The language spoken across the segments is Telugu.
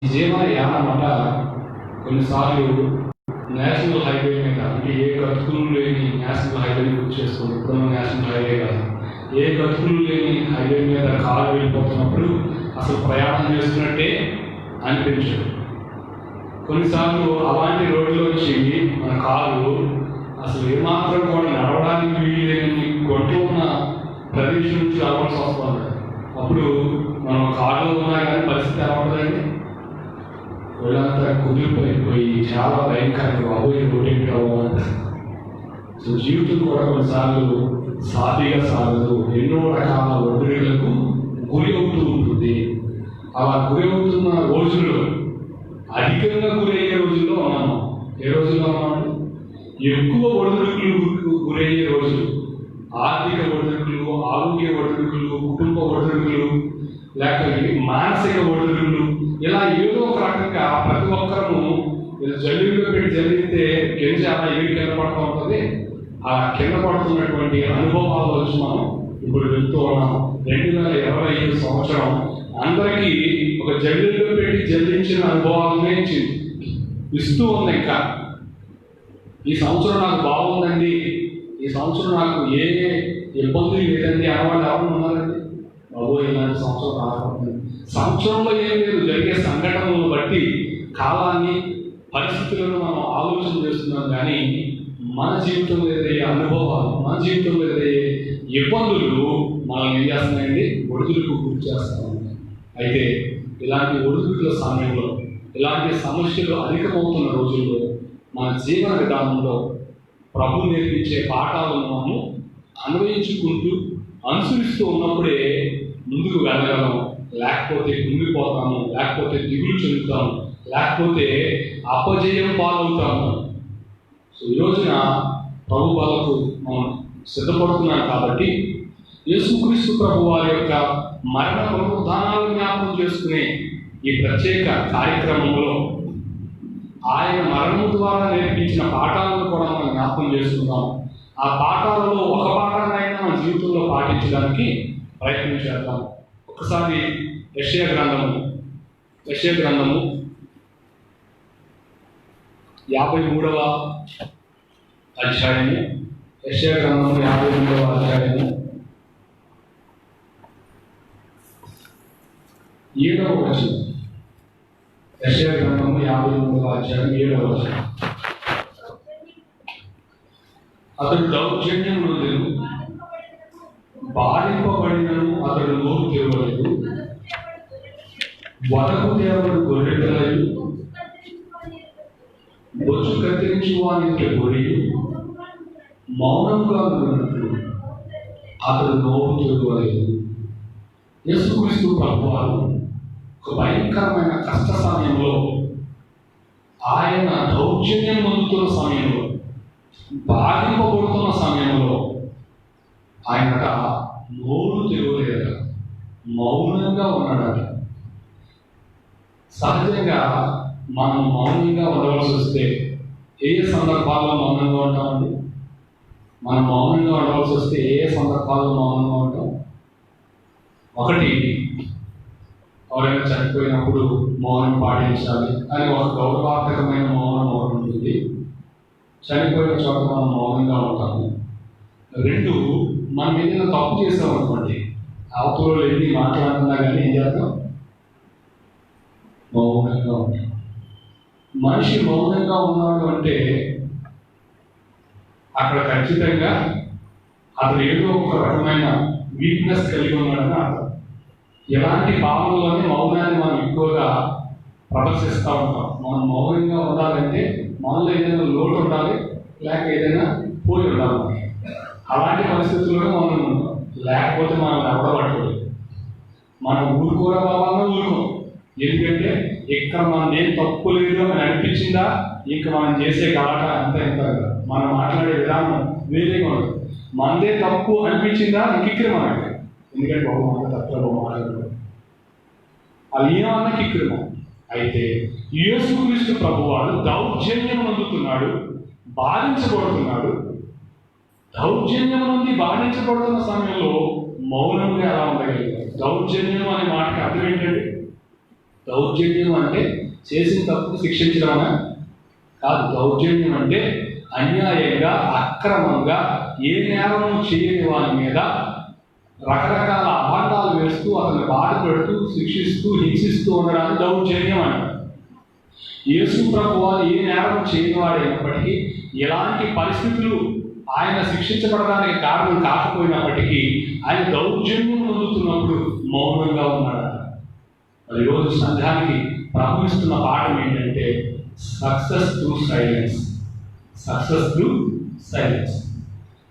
జీవనయాన మాట కొన్నిసార్లు నేషనల్ హైవే మీద, అంటే ఏ గతుకులు లేని నేషనల్ హైవేని బుక్ చేసుకోండి. ఇప్పుడున్న నేషనల్ హైవే కాదు, ఏ గతుకులు లేని హైవే మీద కారు వెళ్ళిపోతున్నప్పుడు అసలు ప్రయాణం చేస్తున్నట్టే అనిపించదు. కొన్నిసార్లు అలాంటి రోడ్లోంచి మన కారు అసలు ఏమాత్రం కూడా నడవడానికి వీలు లేని గొంతు ఉన్న ప్రదేశం నుంచి రావాల్సి వస్తుంది. అప్పుడు మనం కారులో ఉన్నా కానీ పరిస్థితి ఎలా ఉంటుందండి? ఒళ్ళంతా కుదిరిపోయిపోయి చాలా భయంకరంగా బాబోయే రోడ్డు అవ్వాలి. సో జీవితం కూడా కొన్నిసార్లు సాఫీగా సాగదు, ఎన్నో రకాల ఒడిదుడుకులకు గురి అవుతూ ఉంటుంది. అలా గురి అవుతున్న రోజుల్లో, అధికంగా గురయ్యే రోజుల్లో ఉన్నాము. ఏ రోజుల్లో ఉన్నాము? ఎక్కువ ఒడిదుడుకులు గురయ్యే రోజులు, ఆర్థిక ఒడిదుడుకులు, ఆరోగ్య ఒడిదుడుకులు, కుటుంబ ఒడిదుడుకులు, లేకపోతే మానసిక ఒడిదుడుకులు, ఇలా ఏదో ఒక రకంగా ప్రతి ఒక్కరూ జల్లులో పెట్టి జరిగితే గింజ ఏమి కింద పడుతూ ఉంటుంది. ఆ కింద పడుతున్నటువంటి అనుభవాల వచ్చి మనం ఇప్పుడు వెళ్తూ ఉన్నాం. 2025 సంవత్సరం అందరికీ ఒక జల్లులో పెట్టి జల్లించిన అనుభవాలనే ఇస్తూ ఉంది. ఇంకా ఈ సంవత్సరం నాకు బాగుందండి, ఈ సంవత్సరం నాకు ఏ ఇబ్బందులు లేదండి అనేవాళ్ళు ఎవరు ఉన్నారండి? బాబు ఇలాంటి సంవత్సరం రాకపోతుంది. సంవత్సరంలో ఏం లేదు, జరిగే సంఘటనలను బట్టి కాలాన్ని, పరిస్థితులను మనం ఆలోచన చేస్తున్నాం. కానీ మన జీవితంలో ఎదురయ్యే అనుభవాలు, మన జీవితంలో ఎదురయ్యే ఇబ్బందులు మనం ఏం చేస్తున్నాయండి? ఒడిదుడుకు గురి చేస్తాం. అయితే ఇలాంటి ఒడిదుడుకుల సమయంలో, ఇలాంటి సమస్యలు అధికమవుతున్న రోజుల్లో మన జీవన విధానంలో ప్రభు నేర్పించే పాఠాలను మనము అన్వయించుకుంటూ అనుసరిస్తూ ఉన్నప్పుడే ముందుకు వెళ్ళగలం. లేకపోతే కుంగిపోతాము, లేకపోతే దిగులు చెందుతాము, లేకపోతే అపజయం పాలవుతాము. సో ఈ రోజున ప్రభు వాళ్ళకు మనం సిద్ధపడుతున్నాం కాబట్టి యేసుక్రీస్తు ప్రభు వారి యొక్క మరణ పునరుద్ధానాలను జ్ఞాపకం చేసుకునే ఈ ప్రత్యేక కార్యక్రమంలో ఆయన మరణం ద్వారా నేర్పించిన పాఠాలను కూడా మనం జ్ఞాపకం చేసుకుందాం. ఆ పాఠాలలో ఒక పాఠాన్నైనా మన జీవితంలో పాటించడానికి ప్రయత్నం చేద్దాం. ఒకసారి యెషయా గ్రంథము 53వ అధ్యాయము, యెషయా గ్రంథము 53వ అధ్యాయము 7వ వచనం. యెషయా గ్రంథము 53వ అధ్యాయం 7వ వచనం. అతడు దౌర్జన్యం నొందెను, బాధింపబడినను అతడు నోరు తెరవలేదు, వరకు తేవడు గొర్రెపిల్లలు, బొచ్చు కత్తిరించి వానికి గొర్రెలు మౌనంగా ఉన్నట్లు అతడు నోరు తెరవలేదు. యేసుక్రీస్తు ప్రభువారు ఒక భయంకరమైన కష్ట సమయంలో, ఆయన దౌర్జన్యం పొందుతున్న సమయంలో, బాధింపబడుతున్న సమయంలో ఆయనట నోరు తెరవలేదట, మౌనంగా ఉన్నాడట. సహజంగా మనం మౌనంగా ఉండవలసి వస్తే ఏ సందర్భాల్లో మౌనంగా ఉంటామండి? మనం మౌనంగా ఉండవలసి వస్తే ఏ సందర్భాల్లో మౌనంగా ఉంటాం? ఒకటి, ఎవరైనా చనిపోయినప్పుడు మౌనం పాటించాలి అని ఒక గౌరవార్థకమైన మౌనం ఒకటి ఉంటుంది. చనిపోయిన చోట మనం మౌనంగా ఉంటాము. 2, మనం ఏదైనా తప్పు చేసాం అనుకోండి, అవతలలో ఎన్ని మాట్లాడుతున్నా కానీ ఏం చేద్దాం? మౌనంగా ఉంటాం. మనిషి మౌనంగా ఉన్నాడు అంటే అక్కడ ఖచ్చితంగా అతను ఏదో ఒక రకమైన వీక్నెస్ కలిగి ఉన్నాడని అర్థం. ఎలాంటి భావనలోనే మౌనాన్ని మనం ఎక్కువగా ప్రదర్శిస్తూ ఉంటాం. మనం మౌనంగా ఉండాలంటే మనలో ఏదైనా లోటు ఉండాలి, లేక ఏదైనా పోయి ఉండాలి. అలాంటి పరిస్థితుల్లో మనం ఉంటాం. లేకపోతే మనం ఎవడబట్టుకోలేదు. మనం ఊరుకోరా బాబాగా ఊరుకోం. ఎందుకంటే ఇక్కడ మనం ఏం తప్పు లేదు అని అనిపించిందా, ఇంకా మనం చేసే గలాట అంత ఎంత, మనం మాట్లాడే విధానం వేరేగా ఉండదు. మనదే తప్పు అనిపించిందా ఇంకిక్కడే మనకి, ఎందుకంటే బాబు మాట తప్పులో మాట్లాడదు, అది ఏమన్నా కిక్కుడు. అయితే యేసుక్రీస్తు ప్రభువాడు దౌర్జన్యం అందుతున్నాడు, బాధించబడుతున్నాడు. దౌర్జన్యం నుండి బాధించబడుతున్న సమయంలో మౌనంగా ఎలా ఉండగలిగారు? దౌర్జన్యం అనే మాటకి అర్థం ఏంటంటే, దౌర్జన్యం అంటే చేసిన తప్పుకు శిక్షించడమా కాదు. దౌర్జన్యం అంటే అన్యాయంగా, అక్రమంగా, ఏ నేరం చేయని వారి మీద రకరకాల అభాండాలు వేస్తూ, అతన్ని బాధ పెడుతూ, శిక్షిస్తూ, హింసిస్తూ ఉండడాన్ని దౌర్జన్యం అంటారు. యేసు ప్రభు వారు ఏ నేరం చేయని వాడైనప్పటికీ, ఎలాంటి పరిస్థితులు ఆయన శిక్షించబడడానికి కారణం కాకపోయినప్పటికీ ఆయన దౌర్జన్యం పొందుతున్నప్పుడు మౌనంగా ఉన్నాడు. మరి ఈరోజు సంఘానికి ప్రవహిస్తున్న పాఠం ఏంటంటే success through silence. Success through silence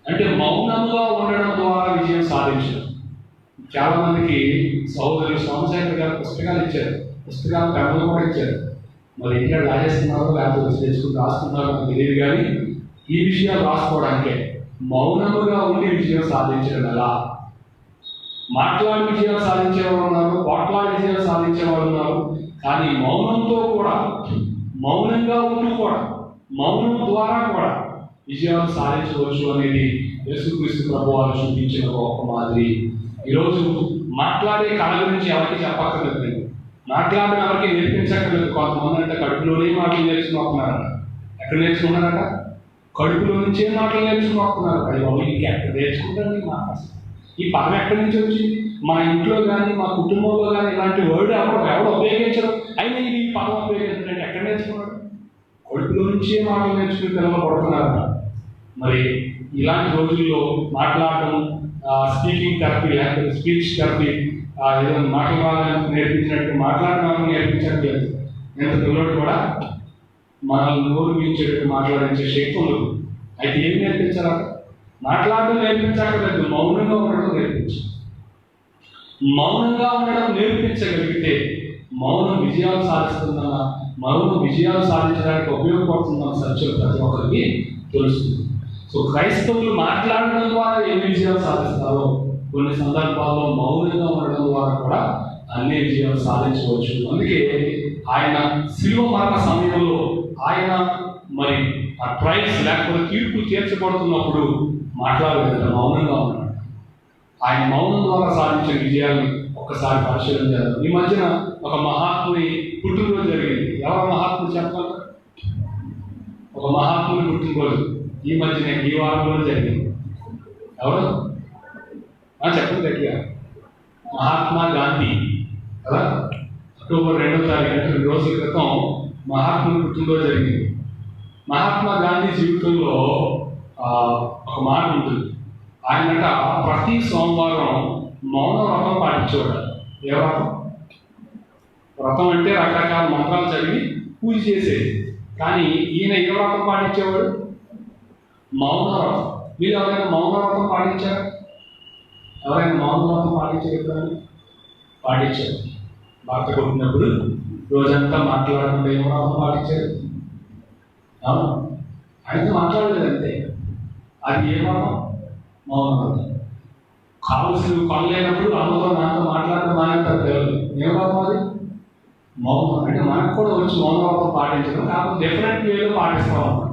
అంటే మౌనంగా ఉండడం ద్వారా విజయం సాధించడం. చాలా మందికి సోదరులు సోమశేఖర్ గారు పుస్తకాలు ఇచ్చారు, పుస్తకాలు కథలు కూడా ఇచ్చారు. మరి ఇంకా రాజేస్తున్నారో లేకపోతే తెచ్చుకుని రాస్తున్నారో నాకు తెలియదు, కానీ ఈ విషయాలు రాసుకోవడానికే మౌనముగా ఉండి విజయం సాధించడం ఎలా. మాట్లాడి విజయాలు సాధించేవారు ఉన్నారు, పోట్లాడి విజయాలు సాధించేవారు ఉన్నారు. కానీ మౌనంతో కూడా, మౌనంగా ఉంటూ కూడా, మౌనం ద్వారా కూడా విజయాలు సాధించవచ్చు అనేది యేసుక్రీస్తు ప్రభు వారు చూపించిన ఒక మాదిరి. ఈరోజు మాట్లాడే కళ గురించి ఎవరికి చెప్పక్కర్లేదు, మాట్లాడడం ఎవరికి నేర్పించక్కర్లేదు. కొంతమంది అంటే కడుపులోనే మాటలు నేర్చుకుంటున్నారట. ఎక్కడ నేర్చుకుంటున్నారట? కడుపులో నుంచే మాటలు నేర్చుకుంటున్నారు. అది వాళ్ళు ఇంకెక్కడ నేర్చుకుంటారు? మాట ఈ పదం ఎక్కడి నుంచి వచ్చింది? మా ఇంట్లో కానీ, మా కుటుంబంలో కానీ ఇలాంటి వర్డ్ ఎవరు ఉపయోగించరు. అయినా ఇది ఈ పదం ఉపయోగించడం ఎక్కడ నేర్చుకున్నాడు? కడుపులో నుంచే మాటలు నేర్చుకుని పిల్లలు పడుతున్నారు. మరి ఇలాంటి రోజుల్లో మాట్లాడటం, స్పీకింగ్ థెరపీ లేకపోతే స్పీచ్ థెరపీ, ఏదైనా మాట్లాడాలని నేర్పించినట్టు మాట్లాడడం నేర్పించట్లేదు. ఎంత పిల్లలు కూడా మనల్ని నోరు మించేటట్టు మాట్లాడించే శక్తి ఉండదు. అయితే ఏం నేర్పించాలి? మాట్లాడడం నేర్పించక్కర్లేదు, మౌనంగా ఉండడం నేర్పించాలి. మౌనంగా ఉండడం నేర్పించగలిగితే మౌనం విజయాలు సాధిస్తుందన్న, మౌనం విజయాలు సాధించడానికి ఉపయోగపడుతుందన్న సత్యం ప్రతి ఒక్కరికి తెలుస్తుంది. సో క్రైస్తవులు మాట్లాడడం ద్వారా ఎన్ని విజయాలు సాధిస్తారో కొన్ని సందర్భాల్లో మౌనంగా ఉండడం ద్వారా కూడా అన్ని విజయాలు సాధించవచ్చు. అందుకే ఆయన శిలువ మరణ సమయంలో ఆయన మరి ఆ ట్రైల్స్ లేకపోతే తీర్పు తీర్చబడుతున్నప్పుడు మాట్లాడలేదు, మౌనంగా ఉన్నాడు. ఆయన మౌనం ద్వారా సాధించిన విజయాన్ని ఒక్కసారి పరిశీలన చేద్దాం. ఈ మధ్యన ఒక మహాత్ముని పుట్టినరోజు జరిగింది. ఎవరు మహాత్ముడు చెప్పగలరు? ఒక మహాత్ముని పుట్టినరోజు ఈ మధ్యన ఈ వారంలో జరిగింది. ఎవరు చెప్పండి గట్టిగా? మహాత్మా గాంధీ కదా. అక్టోబర్ 2వ తారీఖు అంటే 2 రోజుల క్రితం మహాత్ముని పుట్టినరోజు జరిగింది. మహాత్మా గాంధీ జీవితంలో ఒక మాట ఉంటుంది. ఆయనట ప్రతి సోమవారం మౌన వ్రతం పాటించేవాడు. ఏ వ్రతం? వ్రతం అంటే రకరకాల మంత్రాలు చదివి పూజ చేసేది. కానీ ఈయన ఏ వ్రతం పాటించేవాడు? మౌన వ్రతం. మీరు ఎవరైనా మౌన వ్రతం పాటించారా? ఎవరైనా మౌన వ్రతం పాటించారు? పాటించారు. భర్త కొట్టినప్పుడు రోజంతా మాట్లాడకుండా ఏ వ్రతం పాటించారు? అవును, ఆయనతో మాట్లాడలేదంటే అది ఏ వ్రతం? మౌన వ్రతం. కావలసిన కొనలేనప్పుడు అమ్మతో నాతో మాట్లాడడం మానేస్తారు పిల్లలు. ఏ వ్రతం అది? మౌనం. అంటే మనకు కూడా వచ్చి మౌన వ్రతం పాటించడం, కాకపోతే డిఫరెంట్ వేలో పాటిస్తాం అన్నమాట.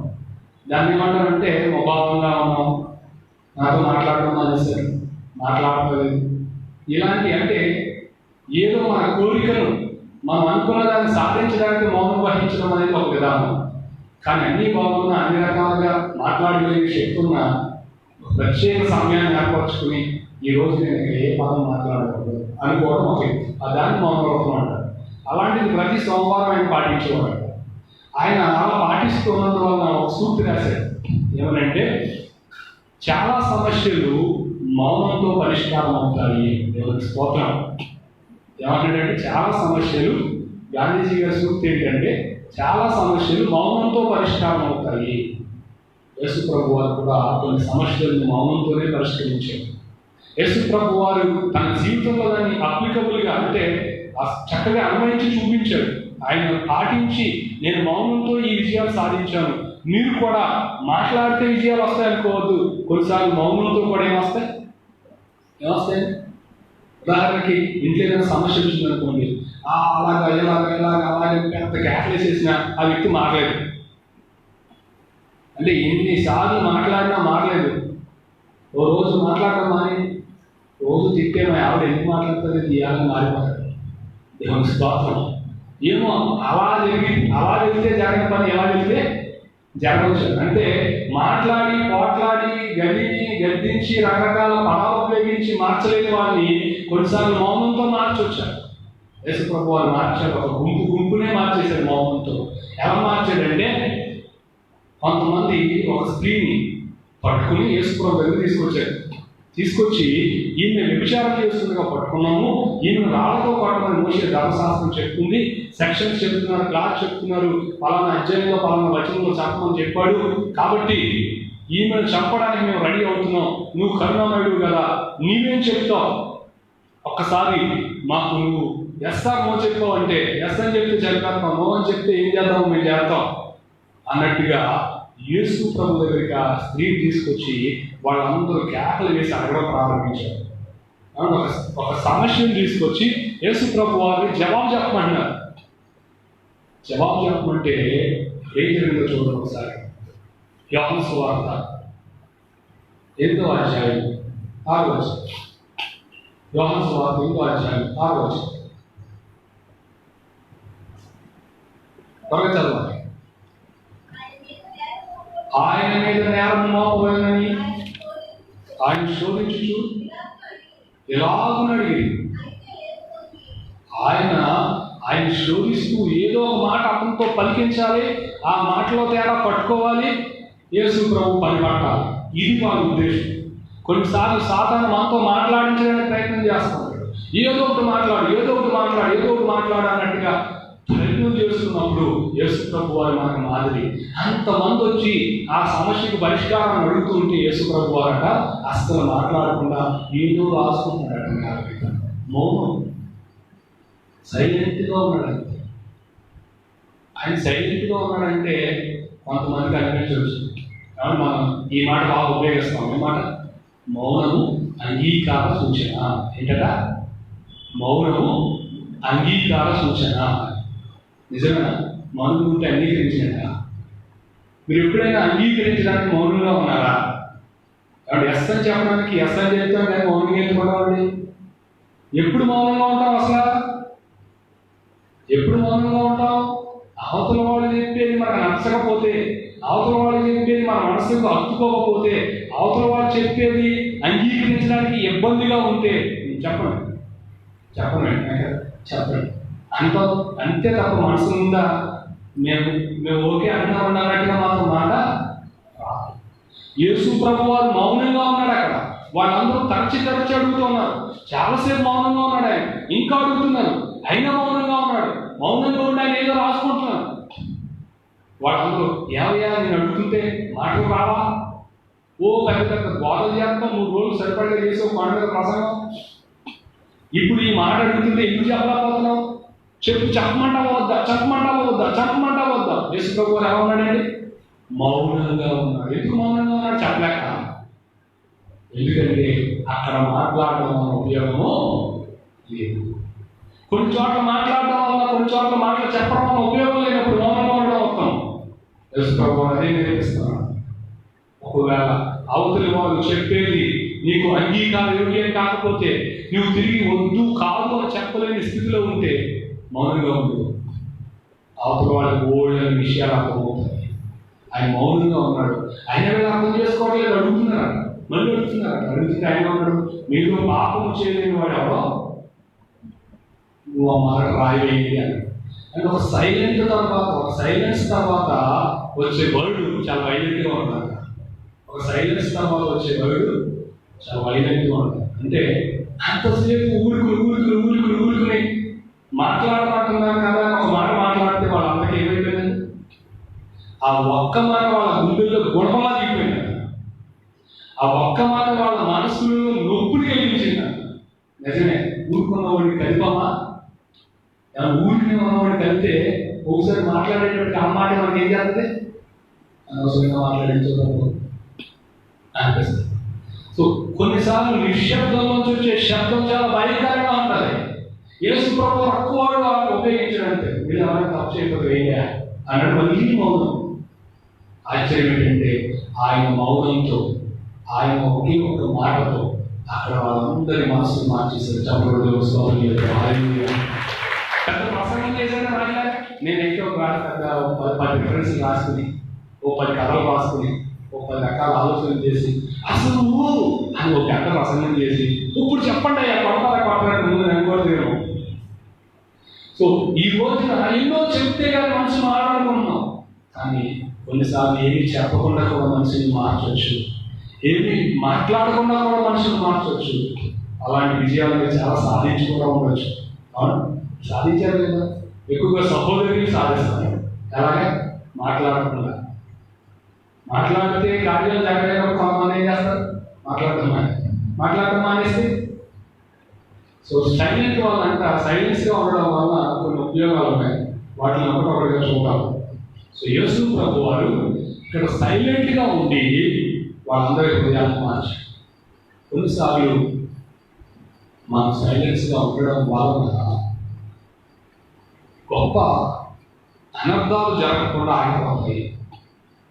దాన్ని ఏమంటారంటే ముభావంగా ఉన్నాం, నాతో మాట్లాడడం మానేశారు, మాట్లాడలేదు. ఇలాంటి అంటే ఏదో మన కోరికను మనం అనుకున్న దాన్ని సాధించడానికి మౌనం వహించడం అనేది ఒక విధానం. కానీ అన్నీ బాగున్నా, అన్ని రకాలుగా మాట్లాడలేని శక్తి ఉన్న ప్రత్యేక సమయాన్ని ఏర్పరచుకుని ఈరోజు నేను ఏ పదం మాట్లాడకూడదు అనుకోవడం ఒక దాన్ని మౌన వ్రతం అంటారు. అలాంటిది ప్రతి సోమవారం ఆయన పాటించేవాడు. ఆయన అలా పాటిస్తున్నందువల్ల ఒక సూక్తి రాశాడు. ఏమనంటే చాలా సమస్యలు మౌనంతో పరిష్కారం అవుతాయి. దేవునికి స్తోత్రం. ఏమంటాడంటే చాలా సమస్యలు, గాంధీజీ గారి సూక్తి ఏంటంటే చాలా సమస్యలు మౌనంతో పరిష్కారం అవుతాయి. యేసు ప్రభు వారు కూడా కొన్ని సమస్యలను మౌనంతోనే పరిష్కరించారు. యేసు ప్రభు వారు తన జీవితంలో దాన్ని అప్లికబుల్గా అంటే చక్కగా అన్వయించి చూపించాడు. ఆయన పాటించి నేను మౌనంతో ఈ విజయాలు సాధించాను, మీరు కూడా మాట్లాడితే విజయాలు వస్తాయి అనుకోవద్దు. కొన్నిసార్లు మౌనంతో కూడా ఏమొస్తాయి? ఉదాహరణకి ఇంట్లో ఏదైనా సమస్య వచ్చింది అనుకోండి, అలాగా అలాగే పెద్ద కేకలేసేసిన ఆ వ్యక్తి మారలేదు. అంటే ఎన్నిసార్లు మాట్లాడినా మారలేదు. ఓ రోజు మాట్లాడడం మాని, రోజు తిట్టే మా ఆవిడ ఎందుకు మాట్లాడుతుంది తీయాలని మారిపోతాడు. దేవునికి స్తోత్రం. ఏమో అలా వెళ్తే జరగని పని ఎలా వెళ్తే జరగవచ్చు. అంటే మాట్లాడి పోట్లాడి గద్దించి రకరకాల పదాలు ఉపయోగించి మార్చలేని వాళ్ళని కొన్నిసార్లు మౌనంతో మార్చొచ్చారు. యేసు ప్రభు వారు మార్చారు. ఒక గుంపునే మార్చేశారు మౌనంతో. ఎలా మార్చాడంటే, కొంతమంది ఒక స్త్రీని పట్టుకుని యేసు ప్రభు దగ్గర తీసుకొచ్చి ఈమె వ్యభిచారం చేస్తుండగా పట్టుకున్నాము, ఈమెను రాళ్లతో కొట్టమని మోసే ధర్మశాస్త్రం చెప్తుంది, సెక్షన్స్ చెప్తున్నారు, క్లాస్ చెప్తున్నారు, పలానా అధ్యాయంలో పలానా వచనంలో చెప్పమని చెప్పాడు, కాబట్టి ఈమెను చంపడానికి మేము రెడీ అవుతున్నాం, నువ్వు కరుణామయుడు కదా, నీవేం చెప్తావు, ఒక్కసారి మాకు నువ్వు ఎస్ఆర్ నో చెప్పావు అంటే ఎస్ అని చెప్తే చనిపోతాం, నో అని చెప్తే ఏం చేద్దాము మేము చేస్తాం అన్నట్టుగా యేసు ప్రభు దగ్గరికి ఆ స్త్రీని తీసుకొచ్చి వాళ్ళందరూ కేకలు వేసి అడగడం ప్రారంభించారు. ఒక సమస్యను తీసుకొచ్చి యేసు ప్రభు వారిని జవాబు చెప్పమంటున్నారు. జవాబు చెప్పమంటే ఏం జరిగిందో చూడండి ఒకసారి. యోహాను సువార్త 8వ అధ్యాయం 6వ వచనం. యోహాను సువార్త 8వ అధ్యాయం 6వ వచనం. త్వరగా చదవాలి. ఆయన మీద నేరం మోపబడినని ఆయన శోధించుచు ఎలాగున అడిగింది. ఆయన శోధిస్తూ ఏదో ఒక మాట అతనితో పలికించాలి, ఆ మాటలో తేడా పట్టుకోవాలి, యేసు ప్రభు పని పట్టాలి. ఇది వాళ్ళ ఉద్దేశం. కొన్నిసార్లు సాతాను మనతో మాట్లాడించడానికి ప్రయత్నం చేస్తున్నాడు. ఏదో ఒకటి మాట్లాడు అన్నట్టుగా ప్రయత్నం చేస్తున్నప్పుడు యేసు ప్రభు వారు మనకు మాదిరి. అంతమంది వచ్చి ఆ సమస్యకు పరిష్కారం అడుగుతుంటే యేసు ప్రభు వారట అస్సలు మాట్లాడకుండా ఏదో రాసుకుంటున్నాడు. మౌనం, సైలెంట్గా ఉన్నాడంటే. ఆయన సైలెంట్గా ఉన్నాడంటే కొంతమందికి అనిపించవచ్చు. కాబట్టి మనం ఈ మాట బాగా ఉపయోగిస్తాం. ఏ మాట? మౌనము అంగీకార సూచన. ఏంటట? మౌనము అంగీకార సూచన. నిజమేనా? మౌనం ఉంటే అంగీకరించినట్ట. మీరు ఎప్పుడైనా అంగీకరించడానికి మౌనంగా ఉన్నారా? కాబట్టి ఎస్ అని చెప్పడానికి ఎస్ అని చెప్తాం, కానీ మౌనంగా ఎందుకున్నామండి? ఎప్పుడు మౌనంగా ఉంటాం? అసలు ఎప్పుడు మౌనంగా ఉంటాం? అవతల వాళ్ళు చెప్పేది మనకు నచ్చకపోతే, అవతల వాళ్ళు చెప్పేది మన మనసుకు హత్తుకోకపోతే, అవతల వాళ్ళు చెప్పేది అంగీకరించడానికి ఇబ్బందిగా ఉంటే చెప్పండి అంతే తప్ప మనసు ఉందా మేము ఓకే అన్నట్టుగా మాత్రం మాట. యేసు ప్రభు వారు మౌనంగా ఉన్నాడు. అక్కడ వాళ్ళందరూ తరచి అడుగుతున్నారు. చాలాసేపు మౌనంగా ఉన్నాడు ఆయన. ఇంకా అడుగుతున్నారు, అయినా మౌనంగా ఉన్నాడు. మౌనంగా ఉండి ఆయన ఏదో రాసుకుంటున్నాడు. వాళ్ళందరూ ఏమయ్యా నేను అడుగుతుంటే మాటలు రావా? ఓ పెద్ద బోధలు చేస్తాం, 3 రోజులు సరిపడగా చేసావు కొండ మీద ప్రసంగం. ఇప్పుడు ఈ మాట అడుగుతుంటే ఎందుకు చెప్పలేకపోతున్నావు? చెప్పమంటావా వద్దా? యేసు ప్రభు ఎలా ఉన్నాడండి? మౌనంగా ఉన్నాడు. ఎందుకు మౌనంగా ఉన్నాడు? చెప్పలేక. ఎందుకంటే అక్కడ మాట్లాడడం వల్ల ఉపయోగము లేదు. కొన్ని చోట్ల మాట్లాడడం వల్ల, కొన్ని చోట్ల మాటలు చెప్పడం వల్ల ఉపయోగం లేనప్పుడు మౌనంగా ఉండడం అవుతాం. యేసు ప్రభు అదే నేర్పిస్తున్నాడు. ఒకవేళ అవతలి వాళ్ళు చెప్పేది నీకు అంగీకార యోగ్యం కాకపోతే, నువ్వు తిరిగి వద్దు కాదు అని చెప్పలేని స్థితిలో ఉంటే మౌనంగా ఉండు. అవతల వాళ్ళకి ఓళ్ళని విషయాలు అర్థమవుతాయి. ఆయన మౌనంగా ఉన్నాడు. ఆయన మీద అర్థం చేసుకోవట్లేదు, అడుగుతున్నారు. అడుగుతుంటే ఆయన ఉన్నాడు, మీరు పాపము చేయలేని వాడు ఎవరో నువ్వు ఆ మాట రాయవేయండి అని. అంటే ఒక సైలెన్స్ తర్వాత వచ్చే వర్డ్ చాలా వైలెంట్గా ఉంటారు. ఒక సైలెన్స్ తర్వాత వచ్చే వర్డ్ చాలా వైలెంట్గా ఉంటారు. అంటే అంతసేపు ఊరుకుని మాట్లాడుతున్నారు కదా, ఒక మాట మాట్లాడితే వాళ్ళందరికీ ఏమైపోయింది? ఆ ఒక్క మాట వాళ్ళ గుండెల్లో గుణపలా దిగిపోయింది. ఆ ఒక్క మాట వాళ్ళ మనసులో నొప్పుని కలిగించింది. నిజమే, ఊరుకున్నవాడిని కలిపమా? ఊరికి ఉన్నవాడిని కలిపితే ఒకసారి మాట్లాడేటప్పటికి ఆ మాట మనకి ఏం చేస్తుంది? అనవసరంగా మాట్లాడించడం అనిపిస్తుంది. సో కొన్నిసార్లు నిశ్శబ్దంలోంచి వచ్చే శబ్దం చాలా భయంకరంగా ఉంటుంది. యేసు ప్రభు తక్కువగా ఉపయోగించడంటే మీరు ఎవరైనా తప్పు చేయకపోతే వేయా అన్నట్టు మళ్ళీ మౌనం. ఆశ్చర్యం ఏంటంటే ఆయన మౌనంతో, ఆయన ఒకే ఒక్క మాటతో అక్కడ వాళ్ళందరి మనసును మార్చేశారు. చప్పట్లు పెద్ద ప్రసంగం పని చేశాడని రాయలేక నేనైతే ఒక పెద్ద 10 రిఫరెన్స్ రాసుకుని, 10 కథలు రాసుకుని, 10 రకాల ఆలోచనలు చేసి అసలు అని ఒక గంట రసనం చేసి ఇప్పుడు చెప్పండి అయ్యా కొడతారా ముందు నేను కూడా తినను. సో ఈ రోజున ఎన్నో చెప్తే కానీ మనిషి మాట్లాడుకుంటున్నాం, కానీ కొన్నిసార్లు ఏమి చెప్పకుండా కూడా మనిషిని మార్చవచ్చు, ఏమి మాట్లాడకుండా కూడా మనిషిని మార్చవచ్చు. అలాంటి విజయాలు చాలా సాధించి కూడా ఉండవచ్చు. అవును, సాధించారు లేదా? ఎక్కువగా సహోదరులు సాధిస్తారు. అలాగే మాట్లాడకుండా, మాట్లాడితే కార్యాలు జరగలేనప్పుడు కొంతమంది ఏం చేస్తారు? మాట్లాడటం మానేస్తే. సో సైలెంట్ వాళ్ళంట సైలెన్స్గా ఉండడం వల్ల కొన్ని ఉపయోగాలు ఉన్నాయి, వాటిని ఒకటొకటిగా చూడాలి. సో యేసు ప్రభు వారు ఇక్కడ సైలెంట్గా ఉండి వాళ్ళందరి హృదయాలను మార్చారు. కొన్నిసార్లు మనం సైలెన్స్గా ఉండడం వలన గొప్ప అనర్థాలు జరగకుండా ఆగిపోతాయి,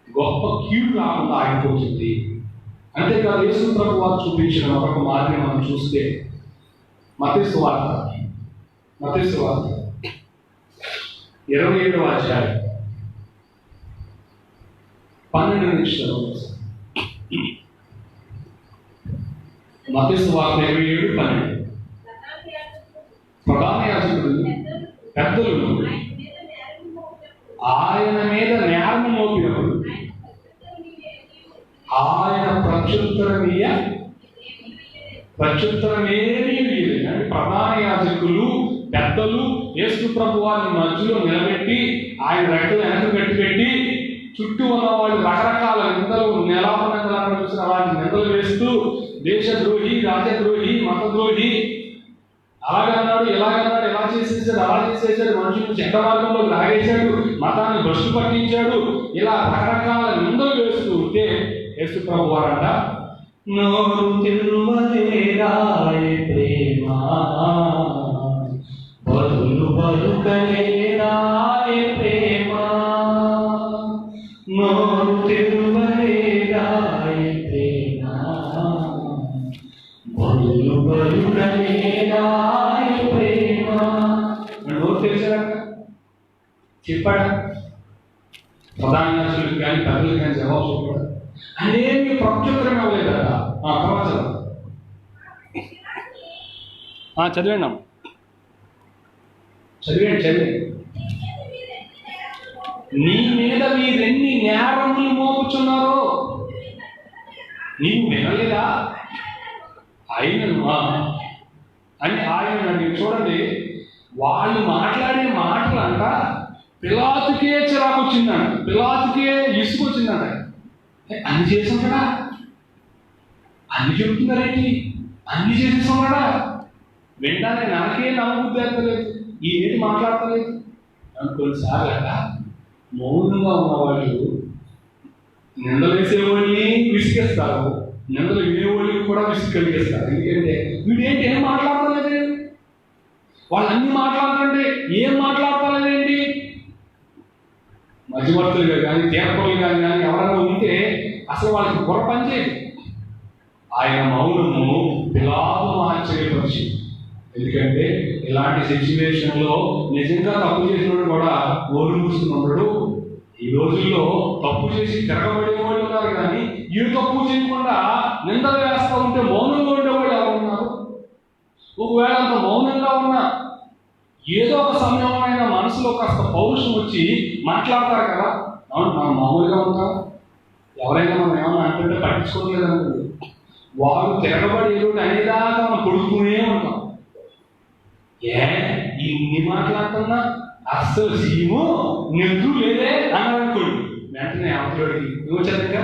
గొప్ప కీడు రాకుండా ఆగిపోతుంది. అంతేకాదు యేసు ప్రభు వారు చూపించిన మరొక మార్గం మనం చూస్తే మత్తయి సువార్త 27వ అధ్యాయం 12 నిమిషాలు. మత్తయి సువార్త 27:12. ప్రధాన యాజకులు పెద్దలు ఆయన మీద నేరము మోపినప్పుడు ఆయన ప్రత్యుత్తరమేమీ వేయలేదు. అంటే ప్రధాన యాజకులు పెద్దలు యేసు ప్రభు వారిని మధ్యలో నిలబెట్టి ఆయన రెక్కలు వెనక పెట్టి చుట్టూ ఉన్న వాళ్ళు రకరకాల నిందలు నెలాపనందలు చూసిన వారిని నిందలు వేస్తూ దేశద్రోహి, రాజద్రోహి, మతద్రోహి, అలాగన్నాడు, ఇలాగన్నాడు, ఇలా చేసేసాడు, అలా చేసేసాడు, మనుషులను చెడ్డ మార్గంలో లాగేశాడు, మతాన్ని భ్రష్టు పట్టించాడు, ఇలా రకరకాల నిందలు వేస్తూ ఉంటే యేసు ప్రభు వారంట నోరు తిరుమలేరాయే ప్రేమ బదులు బలుకలేరాయే ప్రేమ, నోరు తిరుమలేరాయే ప్రేమ బదులు బలుకలేరాయే ప్రేమ. నోరు తెలిసారా? చెప్పాడా? ప్రధాన యాజకులకు కానీ పెద్దలకు కానీ జవాబు చెప్పాడు. అనేమి ప్రత్యుత్తరం ఇవ్వలేదు కదా. చదివండి అమ్మ, చదివండి. నీ మీద మీరెన్ని నేరములు మోపుచున్నారో నీవు వినలేదా? ఆయనను అని ఆయన చూడండి, వాళ్ళు మాట్లాడే మాటలు అంట పిలాతుకే చిరాకు వచ్చిందంట, పిలాతుకే ఇసుకు వచ్చిందంట. అన్ని చేస్తున్నాడా? అన్ని చెప్తున్నారేంటి? అన్ని చేసేస్తున్నాడా? వెంటనే నాకే నమ్మబుద్ధి అవుతలేదు, ఈ ఏంటి మాట్లాడతలేదు అని కొన్నిసార్లు అట మౌనంగా ఉన్నవాళ్ళు నిందలు వేసేవాళ్ళని విసిగేస్తారు, నిందలు వినేవాళ్ళని కూడా విసిగి కలిగేస్తారు. ఎందుకంటే వీడేంటి ఏం మాట్లాడతలేదు, వాళ్ళు అన్ని మాట్లాడుతుంటే ఏం మాట్లాడతలేదేంటి? మధ్యవర్తులుగా కానీ తీర్పరులుగా కానీ ఎవరైనా ఉంటే అసలు వాళ్ళకి బుర్ర పనిచేయదు. ఆయన మౌనము పిలాతును ఆశ్చర్యపరిచింది. ఎందుకంటే ఇలాంటి సిచ్యువేషన్లో నిజంగా తప్పు చేసినప్పుడు కూడా ఓరు మూసుకున్నాడు. ఈ రోజుల్లో తప్పు చేసి తిరగబడే వాళ్ళు ఉన్నారు, కానీ ఏ తప్పు చేయకుండా నిందలు వేస్తూ ఉంటే మౌనంగా ఉండేవాళ్ళు ఎవరు ఉన్నారు? ఒకవేళ అంత మౌనంగా ఉన్నా ఏదో ఒక సమయంలో మనసులో కాస్త పౌరుషం వచ్చి మాట్లాడతారు కదా. అవును, మనం మామూలుగా ఉంటాం, ఎవరైనా మనం ఏమన్నా అంటుంటే పట్టించుకోలేదు అనుకోండి, వారు తిరగబడి ఏదో అనేదాకా మనం కొడుకునే ఉంటాం. ఇన్ని మాట్లాడుతున్నా అస్సలు సీము నెద్దు లేదే అన్నారనుకోండి, వెంటనే అవతలడికి యోచనగా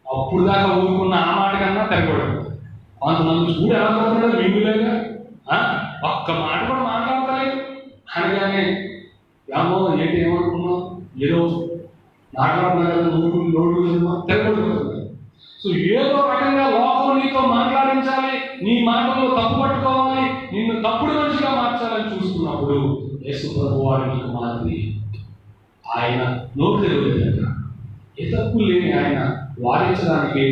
అప్పుడు దాకా ఊరుకున్న ఆ మాట కన్నా తిరగబడదు. కొంతమంది చూడు ఎలా కొడుతున్నాడు మింగులేగా, ఒక్క మాట కూడా మాట్లాడతలేదు అనగానే ఏమో ఏంటి ఏమనుకున్నావు, ఏదో మాట్లాడుతున్నా కదా నోడు తిరగబడిపోతుంది. సో ఏదో రకంగా లోకం నీతో మాట్లాడించాలి, నీ మాటల్లో తప్పు పట్టుకోవాలి, నిన్ను తప్పుడు మనిషిగా మార్చాలని చూస్తున్నప్పుడు యేసు ప్రభు వారి నీకు మారింది. ఆయన నోరు తెరవలేదంట. ఏ తప్పు లేని ఆయన వారించడానికి,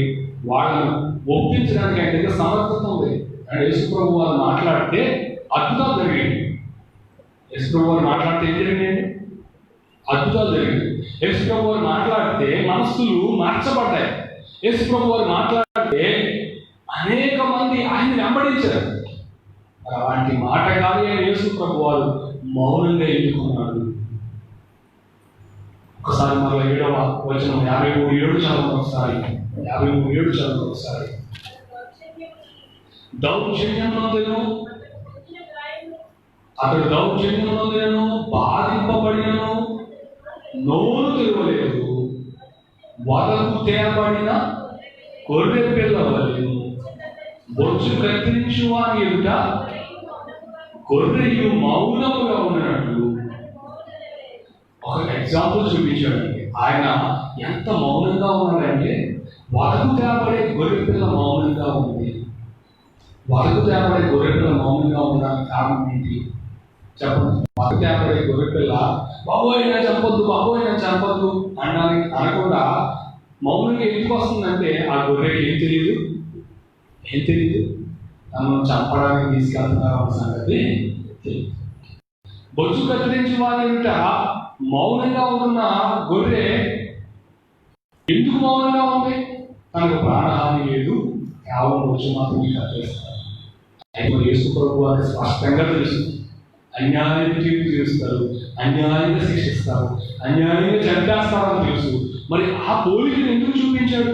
వాళ్ళను ఒప్పించడానికి ఆయన దగ్గర సమర్థత ఉంది. అండ్ యేసు ప్రభు వారు మాట్లాడితే అద్భుతం జరిగింది. యేసు ప్రభు వారు మాట్లాడితే ఏం జరిగింది? అద్భుతాలు జరిగింది. యేసు ప్రభు వారు మాట్లాడితే మనస్సులు మార్చబడ్డాయి. యేసు ప్రభు వారు మాట్లాడితే అనేక మంది ఆయన వెంబడించారు. అలాంటి మాటగారి అయిన యేసు ప్రభు వారు మౌనంగా ఎన్నుకున్నాడు. ఒకసారి మరలా 7వ వచనం 53:7 చదవండి ఒకసారి. 53:7 చదవండి ఒకసారి. దౌర్జన్యమునందును అతడు దౌర్జన్యమునందును బాధింపబడినను నోరు తెరవలేదు. వదకు తేబడిన గొర్రె పిల్ల వలెను బొచ్చు కత్తిరించు వాని ఎదుట గొర్రెయు మౌనముగా ఉన్నట్లు ఒక ఎగ్జాంపుల్ చూపించాడండి. ఆయన ఎంత మౌనంగా ఉన్నాడంటే వదకు తేబడే గొర్రె పిల్ల మౌనంగా ఉంది. వదకు తేబడే గొర్రె పిల్ల మౌనంగా ఉండడానికి కారణం ఏంటి చెప్పండి? వదకు తేబడే గొర్రె పిల్ల బాబోయ్ నా చంపొద్దు, బాబోయ్ నా చంపొద్దు అనడానికి అనకుండా మౌనంగా ఎందుకు వస్తుందంటే ఆ గొర్రెకి ఏం తెలియదు తను చంపడానికి తీసుకెళ్తున్నారు అన్న సంగతి తెలియదు. బొచ్చు కత్తిరించి వాళ్ళ మౌనంగా ఉన్న గొర్రె ఎందుకు మౌనంగా ఉంది? తనకు ప్రాణహాని లేదు, కేవలం బొచ్చు మాత్రమే కట్టేస్తారు. అయితే యేసు ప్రభు వారికి స్పష్టంగా తెలుసు, అన్యాయంగా తీర్పు తీరుస్తారు, అన్యాయంగా శిక్షిస్తారు, అన్యాయంగా చంపేస్తారని తెలుసు. మరి ఆ పోలికను ఎందుకు చూపించాడు?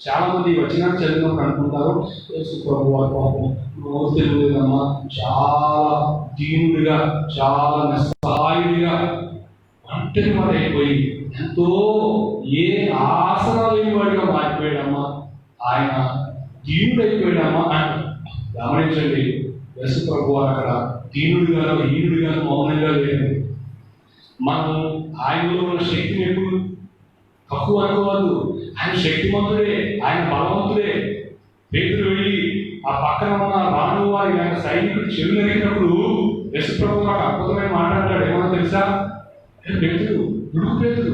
చాలా మంది వచనాన్ని చదివినప్పుడు అనుకుంటారు యేసు ప్రభు వారి పాపం నోరు తెలియదమ్మా, చాలా దీనుడిగా, చాలా నిస్సహాయుడిగా, ఒంటరి వాడు అయిపోయి ఎంతో ఏ ఆసరా లేని వాడిగా మారిపోయాడమ్మా, ఆయన దీనుడైపోయాడమ్మా అని గమనించండి. యేసు ప్రభు వారు అక్కడ దీనుడిగాను హీనుడిగాను మౌనంగా లేదు. మనం ఆయనలో ఉన్న శక్తిని ఎప్పుడు తక్కువ అనుకోవద్దు. ఆయన శక్తిమంతుడే, ఆయన బలవంతుడే. పేతురు వెళ్ళి ఆ పక్కన ఉన్న రాను వారి ఆయన సైనికుడు చెవి నరికినప్పుడు యేసు ప్రభు నాకు అద్భుతమైన మాట్లాడాడు. ఏమన్నా తెలుసా? పేతురు, నువ్వు పేతురు,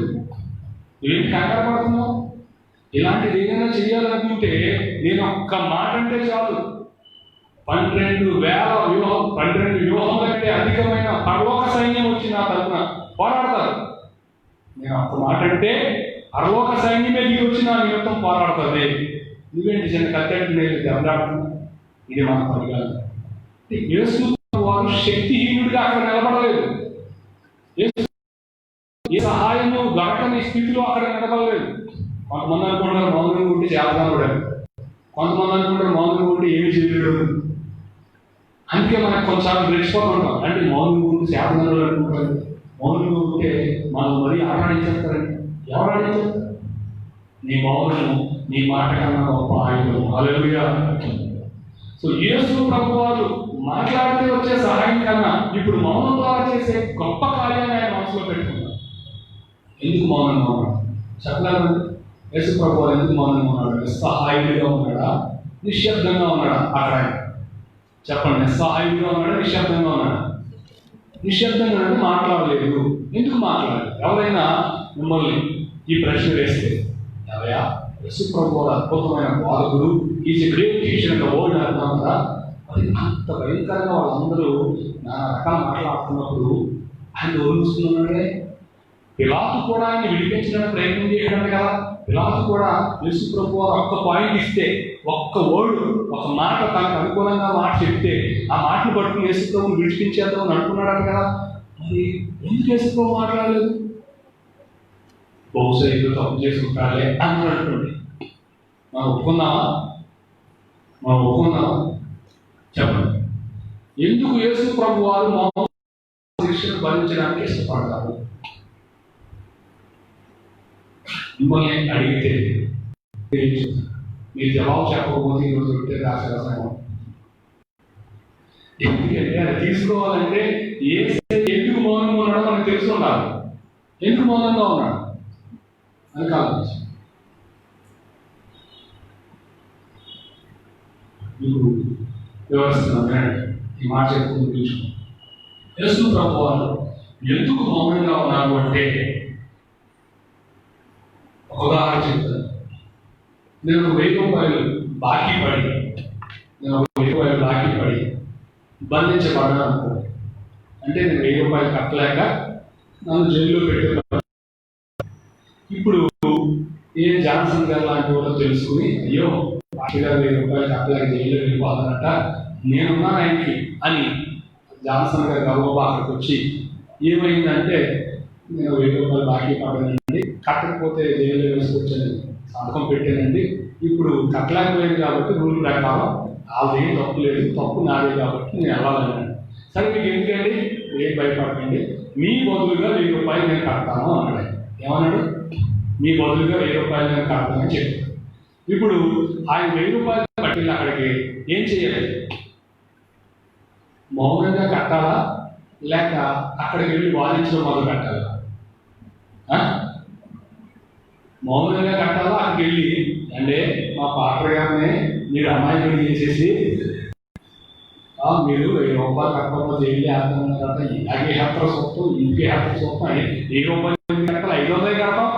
నువ్వేం కంగారు పడుతున్నావు? ఇలాంటిది ఏదైనా చేయాలనుకుంటే నేను ఒక్క మాట అంటే చాలు 12,000 వ్యూహముల కంటే అధికమైన పరలోక సైన్యం వచ్చి నా తరఫున పోరాడతారు. నేను ఒక్క మాట అంటే పరలోక సైన్యమే దిగి వచ్చి నా నిమిత్తం పోరాడుతుంది. నువ్వేంటి చిన్న కత్తెట్టు నేను దెబ్బలాడుతున్నా? ఇది మన పని కాదు. యేసు వారు శక్తిహీనుడిగా అక్కడ నిలబడలేదు. ఏ సహాయము దొరకని స్థితిలో అక్కడ నిలబడలేదు. కొంతమంది అనుకుంటారు మౌనంగా ఉంటే చేద్దాం, కొంతమంది అనుకుంటారు మౌనంగా ఉంటే ఏమి చేయలేడు. అందుకే మనకు కొన్నిసార్లు రెచ్చిపోతుంటాం. అంటే మౌనంగా ఉంటే చేద్దాం అనుకుంటారు. మౌనంగా ఉంటే మనం మరీ ఆరాధించేస్తారండి. ఎవరు ఆడించారు? నీ మౌనము నీ మాట కన్నా గొప్ప ఆయుధం. హల్లెలూయా. సో యేసు ప్రభు వారు మాట్లాడితే వచ్చే సహాయం కన్నా ఇప్పుడు మౌనం ద్వారా చేసే గొప్ప కార్యాన్ని ఆయన మనసులో పెట్టుకున్నారు. ఎందుకు మౌనంగా ఉన్నాడు చెప్పగలరు? యేసు ప్రభు వారు ఎందుకు మౌనంగా ఉన్నాడు? నిస్సహాయుడిగా ఉన్నాడా, నిశ్శబ్దంగా ఉన్నాడా? అక్కడ చెప్పండి. నిస్సహాయుడిగా ఉన్నాడా, నిశ్శబ్దంగా ఉన్నాడా? నిశ్శబ్దంగా అంటే మాట్లాడలేదు. ఎందుకు మాట్లాడలేదు? ఎవరైనా మిమ్మల్ని ఈ ప్రశ్న వేస్తే, ఎవయా యేసు ప్రభు వారు అద్భుతమైన బోధకుడు, is a great teacher in the world అంటున్నాం కదా, అది అంత భయంకరంగా వాళ్ళందరూ నానా రకాలు మాట్లాడుతున్నప్పుడు ఆయన వదిలిస్తున్నాడే. పిలాతు కూడా ఆయన విడిపించడానికి ప్రయత్నం చేయడానికి కదా. పిలాతు కూడా యేసు ప్రభు వారు ఒక్క పాయింట్ ఇస్తే, ఒక్క వర్డ్, ఒక మాట తనకు అనుకూలంగా మాట చెప్తే ఆ మాటను పట్టుకుని యేసు ప్రభుని విడిపించేద్దామని అనుకున్నాడు కదా. మరి ఎందుకు యేసు ప్రభు మాట్లాడలేదు? బహుశా ఏదో తప్పు చేసుకుంటాడే అన్నటువంటి మనం ఒప్పుకున్నామా? చెప్పండి. ఎందుకు యేసు ప్రభు వారు శిక్షను భరించడానికి ఇష్టపడతారు? మిమ్మల్ని అడిగితే మీరు జవాబు చెప్పకపోతే ఈరోజు ఉంటే రాసేసాము. ఎందుకంటే అది తీసుకోవాలంటే ఎందుకు మౌనంగా ఉన్నాడో మనకు తెలుసు ఉండాలి. ఎందుకు మౌనంగా ఉన్నాడు అని కాదు. మీకు వివరిస్తున్నాను. ఈ మాట చెప్పుకుని తెలుసుకో. యేసు ప్రభు వారు ఎందుకు మౌనంగా ఉన్నారు అంటే ఒక ఉదాహరణ చెప్తాను. నేను 1000 రూపాయలు బాకీ పడి బంధించబడ్డాను అనుకో. అంటే నేను 1000 రూపాయలు కట్టలేక నన్ను జైల్లో పెట్టారు. ఇప్పుడు ఏ జాన్సన్ గారు లాంటి వాళ్ళు తెలుసుకుని, అయ్యో పాస్టర్ గారు 1000 రూపాయలు కట్టలేక జైల్లో వెళ్ళిపోతారట, నేనున్నా ఆయనకి అని జాన్సన్ గారు గబగబా అక్కడికి వచ్చి, ఏమైందంటే నేను 1000 రూపాయలు బాకీ పడ్డానండి, కట్టకపోతే జైల్లో వేసుకొచ్చాను, సంతకం పెట్టానండి, ఇప్పుడు కట్టలేకపోయింది కాబట్టి రూల్ ప్రకారం వాళ్ళేం తప్పు లేదు, తప్పు నాదే కాబట్టి నేను వెళ్ళాలన్నాను. సరే మీకు ఎందుకండి, ఏం భయపడకండి, మీ బదులుగా 1000 రూపాయలు నేను కడతాను అన్నాడు. ఏమన్నాడు? మీ బదులుగా 1000 రూపాయలు నేను కడతానని చెప్పాను. ఇప్పుడు ఆయన 1000 రూపాయలు పట్టిన అక్కడికి ఏం చేయాలి? మౌనంగా కట్టాలా లేక అక్కడికి వెళ్ళి వాదించడం మొదలు పెట్టాలా? మౌనంగా కట్టాలా? అక్కడికి వెళ్ళి, అంటే మా పాత్ర గారిని మీరు అమాయకుడు చేసేసి మీరు 1000 రూపాయలు కట్టకపోతే వెళ్ళి ఆడుతున్నారు కదా, ఇలాగే హెత్తర చూస్తాం, ఇంటికి హెత్తర చూస్తాం, 1000 రూపాయలు కట్టాలి, 500 కడతాం,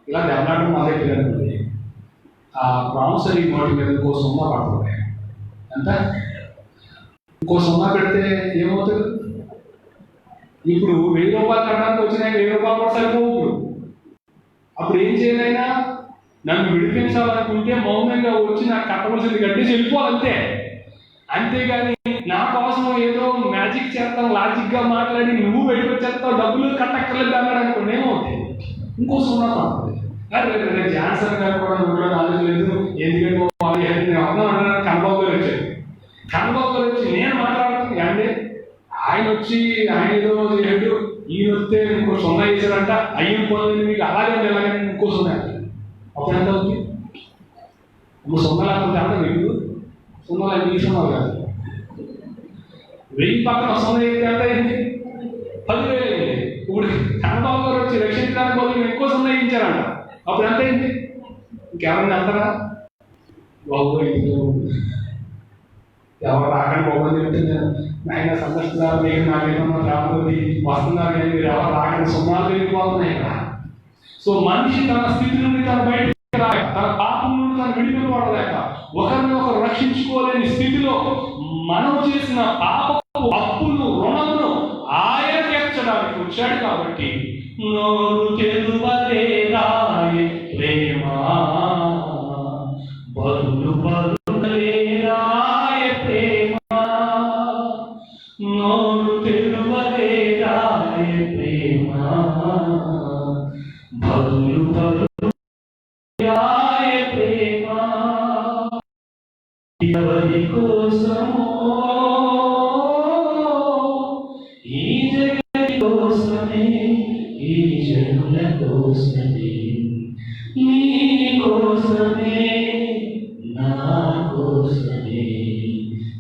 ఇలా దెబ్బలాటం మొదలెట్టారనుకోండి, ఆ ప్రామిసరీ నోటి మీద ఇంకో 0 పడుతుంది. ఎంత? ఇంకో 0 పెడితే ఏమవుతుంది? ఇప్పుడు 1000 రూపాయలు కట్టడానికి వచ్చిన 1000 రూపాయలు కూడా సరిపోవు. అప్పుడు ఏం చేయాలైనా? నన్ను విడిపించాలనుకుంటే మౌనంగా వచ్చి నాకు కట్టవలసింది కట్టి వెళ్ళిపోవాలంతే. అంతేగాని నా కోసం ఏదో మ్యాజిక్ చేస్తాం, లాజిక్గా మాట్లాడి నువ్వు వెళ్ళిపోతావు, డబ్బులు కట్టక్కర్లేదు అన్నాడు అనుకోండి, ఏమవుతుంది? ఇంకో 0 పడుతుంది. జాన్సన్ గారు కూడా ఊళ్ళో నాలెడ్జ్ లేదు, ఎందుకంటే కన్నబాబు గారు వచ్చారు. కన్నబాబు గారు వచ్చి నేను మాట్లాడుతుంది అంటే ఆయన వచ్చి ఆయన ఏదో ఏడు ఈయన వస్తే ఇంకో 0 వేసారంట, అయ్యం పోలేదు మీకు అలాగే ఎలాగని ఇంకో 0. అప్పుడు ఎంత అవుతుంది? ఇంకో 0 లేకపోతే ఎంత మీకు? 0 మీ 0 కాదు, 1000 పక్కన 0 అయితే ఎంత అయింది? 10,000 అయింది. ఇప్పుడు కన్నబాబు గారు వచ్చి రక్షించడానికి బదులు ఎక్కువ 0 వేయించారంట, అప్పుడు ఎంత అయింది? ఇంకెవరన్నా వెళ్తారా? బాబు ఎవరు రాకండి బాబు అని చెప్తున్నాను. ఆయన సందర్శిస్తున్నారు, మీరు నాకేమన్నా రాబోతుంది వస్తున్నారు, కానీ మీరు ఎవరు రాకండి, 0 వెళ్ళిపోతున్నాయి కదా. సో మనిషి తన స్థితి నుండి తను బయటకు రాక, తన పాపం నుండి తను విడిపోవడలేక, ఒకరిని ఒకరు రక్షించుకోలేని స్థితిలో మనం చేసిన పాపపు అప్పులు రుణమును ఆయన తీర్చడానికి వచ్చాడు. కాబట్టి నోరు తెలువదే రాయే ప్రేమ, బదులు బదులే రాయే ప్రేమ, నోరు తెలువదే రాయే ప్రేమ, బదులు బదులు రాయే ప్రేమ. ఎవరి కోసమో ఈ జగతి కోసమే, ఈ జనుల కోసమే, నీ కోసమే, నా కోసమే,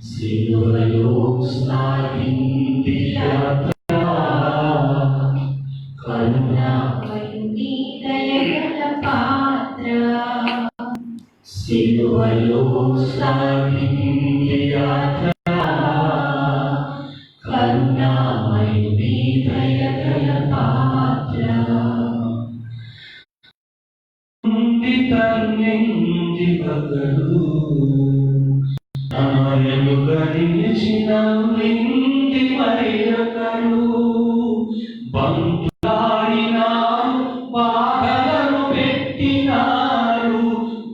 సిలువలో సాగింది యాత్ర, కరుణామయుని దయగల పాత్ర, సిలువలో సాగింది యాత్ర, కరుణామయుని దయగల పాత్ర. తన్నెంది ఒకడు ఆయనుగా నిలిచిన వింది మరొకడు, బంతులాడినారు బాధలను పెట్టినారు,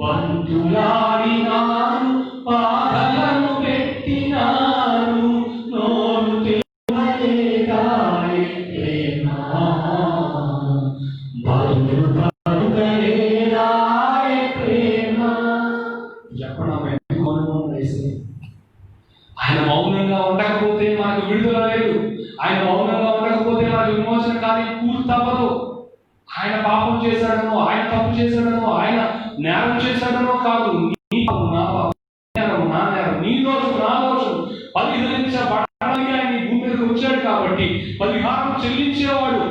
బంతులాడినారు బాధలను పెట్టినారు, నోరు తెలువదే రాయే ప్రేమ, బదులు బదులే రాయే ప్రేమ. చెప్పడం ఆయన మౌనంగా ఉండకపోతే మనకు విడుదల లేదు, ఆయన మౌనంగా ఉండకపోతే మనకు విమోచన కానీ పూర్తి తప్పదు. ఆయన పాపం చేశాడనో, ఆయన తప్పు చేశాడనో, ఆయన నేరం చేశాడనో కాదు, నీ పాపం నా పాపం, నేరం నా నేరం, నీ దోషం నా దోషం పరిహరించబడడానికి ఆయన ఈ భూమి మీదకి వచ్చాడు. కాబట్టి పరిహారం చెల్లించేవాడు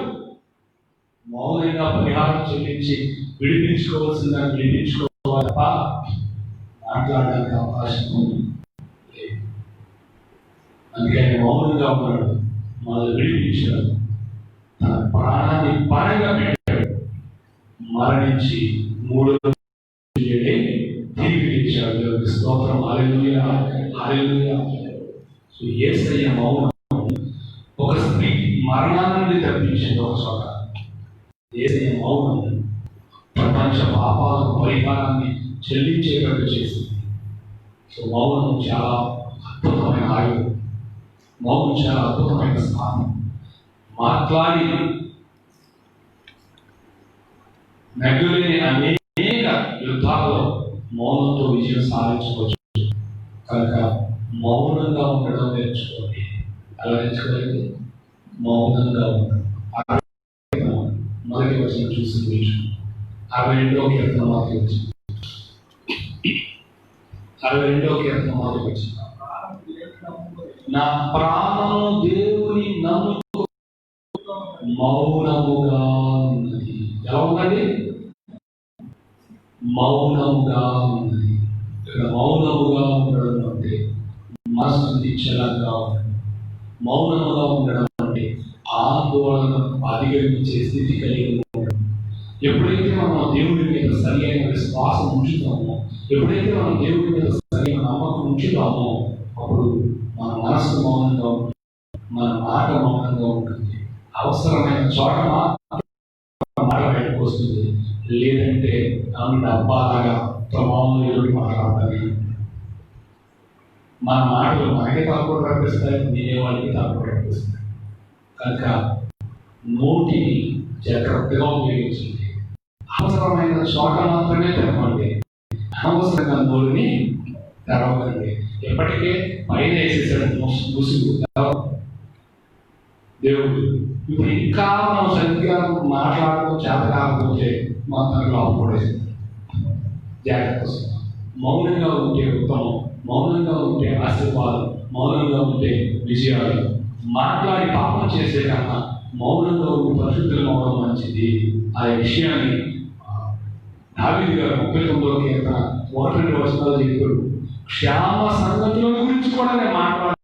మౌనంగా పరిహారం చెల్లించి విడిపించుకోవాల్సిందని విడిపించుకోవాలి తప్ప మాట్లాడడానికి అవకాశం ఉంది. అందుకని మౌనంగా ఉన్నాడు, మనల్ని విడిపించాడు, తన ప్రాణాన్ని పరంగా పెట్టాడు, మరణించి 3వ రోజు తిరిగి ఇచ్చాడు. స్తోత్రం, హల్లెలూయా, హల్లెలూయా. సో యేసయ్య మౌనం ఒక స్త్రీ మరణాన్ని నుండి తప్పించింది ఒక చోట. యేసయ్య మౌనం ప్రపంచ పాపాలకు పరిహారాన్ని చెల్లించేటట్టు చేసింది. సో మౌనం చాలా అద్భుతమైన ఆయుధం. మౌనం చాలా అద్భుతమైన స్థానం. మాట్లాడి నగ్గులేని అనేక యుద్ధాల్లో మౌనంతో విజయం సాధించవచ్చు. కనుక మౌనంగా ఉండడం నేర్చుకోండి. అలా నేర్చుకోలేదు మౌనంగా ఉండడం. మొదటి వచనం చూసి నేర్చుకోండి. 62వ కీర్తన మొదటి వచనం. 62వ కీర్తన మొదటి వచనం. నా ప్రాణము దేవుని నమ్ముకు మౌనముగా ఉన్నది. ఎలా ఉన్నది? మౌనముగా ఉన్నది. ఇక్కడ మౌనముగా ఉండడం అంటే మనసు నిశ్చలంగా ఉండడం. మౌనముగా ఉండడం అంటే ఆందోళన అధిగమించే స్థితి కలిగి ఉండడం. ఎప్పుడైతే మనం దేవుడి మీద సరి అయిన విశ్వాసం ఉంచుతామో, ఎప్పుడైతే మనం దేవుడి మీద సరి అయిన నమ్మకం ఉంచుతామో, అప్పుడు మన మనసు మౌనంగా ఉంటుంది, మన మాట మౌనంగా ఉంటుంది. అవసరమైన చోట మాట బయటకు వస్తుంది. లేదంటే డబ్బాలాగా ప్రమాదంలో ఎదురు మాట్లాడాలి. మన మాటలు మనకే తక్కువ ప్రకటిస్తాయి, వినేవాళ్ళకి తక్కువ ప్రకటిస్తాయి. కనుక నోటిని జాగ్రత్తగా ఉపయోగించండి. అవసరమైన చోట మాత్రమే తెరవండి. అనవసరంగా నోటిని తెరవకండి. ఎప్పటికే పైన వేసేసాడు ముసుగు దేవుడు. ఇప్పుడు ఇంకా మనం సరిగ్గా మాట్లాడడం చేత కాకపోతే మొత్తం లోపడేసింది. జాగ్రత్త. మౌనంగా ఉంటే ఉత్తమం, మౌనంగా ఉంటే ఆశీర్వాదం, మౌనంగా ఉంటే విజయాలు. మాట్లాడి పాపం చేసే కన్నా మౌనంగా ఉండి పరిశుద్ధులు అవడం మంచిది. ఆ విషయాన్ని దావీదు గారు 39వ కీర్తన 1-2 వచనాలు చెప్పాడు. క్షేమ సంగతుల గురించి కూడా నేను మాట్లాడాలి.